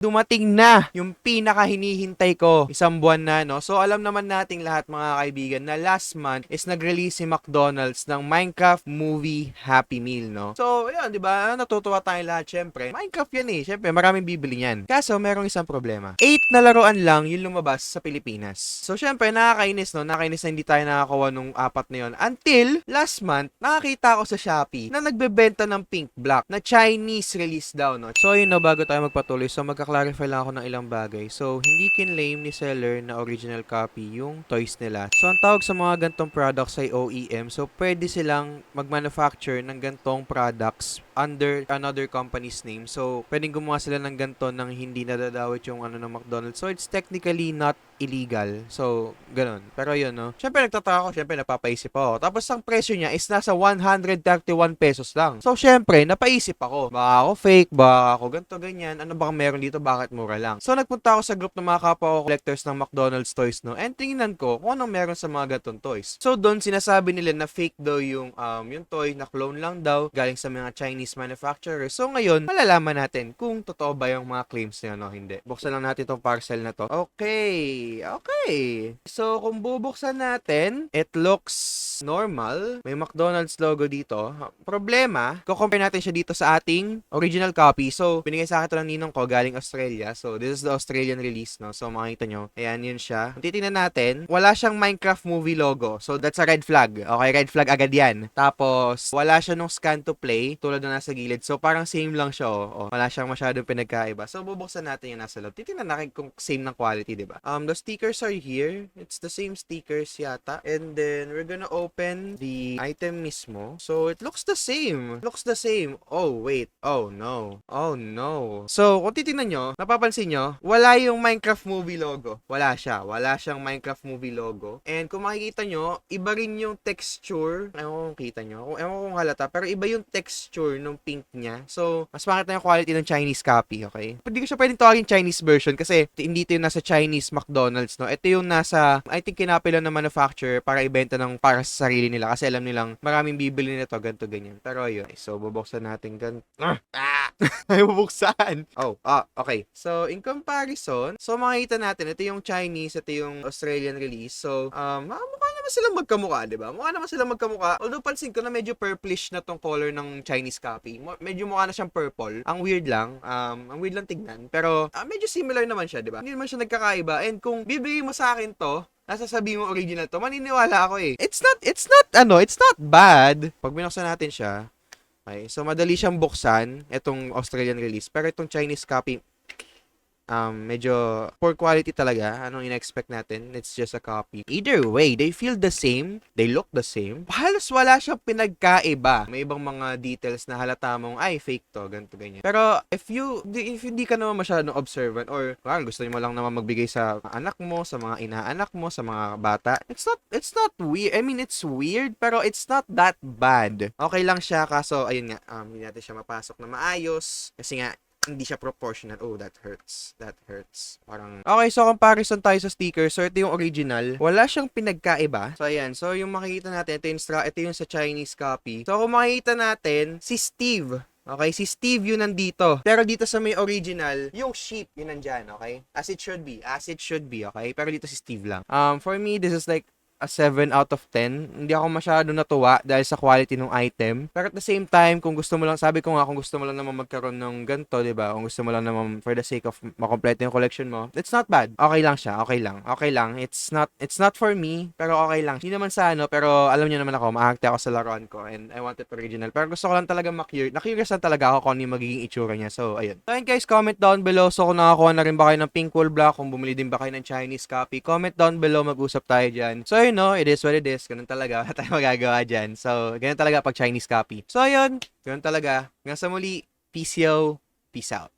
Dumating na yung pinaka-hinihintay ko. Isang buwan na, no? So, alam naman nating lahat mga kaibigan na last month is nag-release si McDonald's ng Minecraft Movie Happy Meal, no? So, yun, di ba? Natutuwa tayong lahat, syempre. Minecraft yan eh. Syempre, maraming bibili yan. Kaso, merong isang problema. 8 na laruan lang yung lumabas sa Pilipinas. So, syempre, nakakainis, no? Nakakainis na hindi tayo nakakakuha nung 4 na yun. Until, last month, nakakita ako sa Shopee na nagbebenta ng Pink Block na Chinese release daw, no? So, yun, no, bago tayo magpatuloy, so magka-clarify lang ako ng ilang bagay. So, hindi kinlaim ni seller na original copy yung toys nila. So, ang tawag sa mga gantong products ay OEM. So, pwede silang mag-manufacture ng gantong products under another company's name. So, pwedeng gumawa sila ng ganto nang hindi nadadawit yung ano ng McDonald's. So, it's technically not illegal. So, ganun. Pero yun, no? Siyempre, nagtataka ako. Siyempre, napapaisip ako. Tapos, ang presyo niya is nasa 131 pesos lang. So, siyempre, napaisip ako. Baka ako fake, baka ako ganito, ganyan. Ano bang meron dito? Bakit mura lang? So, nagpunta ako sa group ng mga kapwa ko collectors ng McDonald's toys, no? And tingnan ko kung anong meron sa mga gantong toys. So, doon, sinasabi nila na fake daw yung toy, na clone lang daw, galing sa mga Chinese manufacturers. So, ngayon, malalaman natin kung totoo ba yung mga claims niya, no? Hindi. Buksan lang natin tong parcel na to. Okay. So, kung bubuksan natin, it looks normal. May McDonald's logo dito. Problema, kukompare natin siya dito sa ating original copy. So, binigay sa akin ito ng ninong ko galing Australia. So, this is the Australian release, no? So, makikita nyo. Ayan, yun siya. Kung titingnan natin, wala siyang Minecraft movie logo. So, that's a red flag. Okay, red flag agad yan. Tapos, wala siya nung scan to play tulad na nasa gilid. So, parang same lang siya, oh. Wala siyang masyadong pinagkaiba. So, bubuksan natin yung nasa loob. Titingnan natin kung same ng quality, diba? The stickers are here. It's the same stickers yata. And then, we're gonna open the item mismo. So, it looks the same. Looks the same. Oh, wait. Oh, no. Oh, no. So, kung titingnan nyo, napapansin nyo, wala yung Minecraft movie logo. Wala siya. Wala siyang Minecraft movie logo. And kung makikita nyo, iba rin yung texture. Ewan ko kung kita nyo. Ewan ko kung halata. Pero iba yung texture ng pink niya. So, mas makita yung quality ng Chinese copy, okay? Hindi ko siya pwedeng tawagin Chinese version kasi hindi ito yung nasa Chinese McDonald's, no? Ito yung nasa, I think, kinapila ng manufacturer para ibenta ng para sa sarili nila kasi alam nilang maraming bibili nito, ganito, ganyan. Pero yun. So, bubuksan natin ay, bubuksan. Okay. So, in comparison, so makikita natin, ito yung Chinese, ito yung Australian release. So, mukha naman silang magkamukha, di ba? Mukha naman silang magkamukha. Although, pansin ko na medyo purplish na tong color ng Chinese copy. Medyo mukha na siyang purple. Ang weird lang tignan. Pero, medyo similar naman siya, di ba? Hindi naman siya nagkakaiba. And kung bibigay mo sa akin to, nasasabi mo original to, maniniwala ako eh. It's not bad. Pag binuksan natin siya, okay, so madali siyang buksan, itong Australian release. Pero itong Chinese copy, medyo poor quality talaga. Anong in-expect natin? It's just a copy. Either way, they feel the same. They look the same. Halos wala siyang pinagkaiba. May ibang mga details na halata mong, ay, fake to, ganito, ganyan. Pero, if hindi ka naman masyadong observant or, gusto mo lang naman magbigay sa anak mo, sa mga inaanak mo, sa mga bata, it's not weird. I mean, it's weird, pero it's not that bad. Okay lang siya, kaso, ayun nga, hindi natin siya mapasok na maayos. Kasi nga, hindi siya proportional. Oh, that hurts. That hurts. Parang... Okay, so comparison tayo sa sticker. So, ito yung original. Wala siyang pinagkaiba. So, ayan. So, yung makikita natin, ito yung sa Chinese copy. So, kung makikita natin, si Steve. Okay, si Steve yun nandito. Pero dito sa may original, yung sheep yun nandyan, okay? As it should be. As it should be, okay? Pero dito si Steve lang. For me, this is like a 7 out of 10. Hindi ako masyado natuwa dahil sa quality ng item. Pero at the same time, kung gusto mo lang, sabi ko nga, kung gusto mo lang naman magkaroon ng ganito, diba? Kung gusto mo lang naman for the sake of makomplete yung collection mo, it's not bad. Okay lang siya. Okay lang. It's not for me, pero okay lang. Hindi naman sa pero alam niyo naman ako, maakte ako sa laruan ko and I want it original. Pero gusto ko lang talaga na-curious lang talaga ako kung ano yung magiging itsura niya. So, ayun. So, ayun guys, comment down below. So, kung nakakuha na rin ba kayo ng pink wool block, kung bumili din ba kayo ng Chinese copy, comment down below, mag-usap tayo dyan. So, no, it is what it is. Ganun talaga. Wala tayong magagawa dyan. So, ganun talaga pag Chinese copy. So, ayun. Ganun talaga. Hanggang sa muli. Peace yo. Peace out.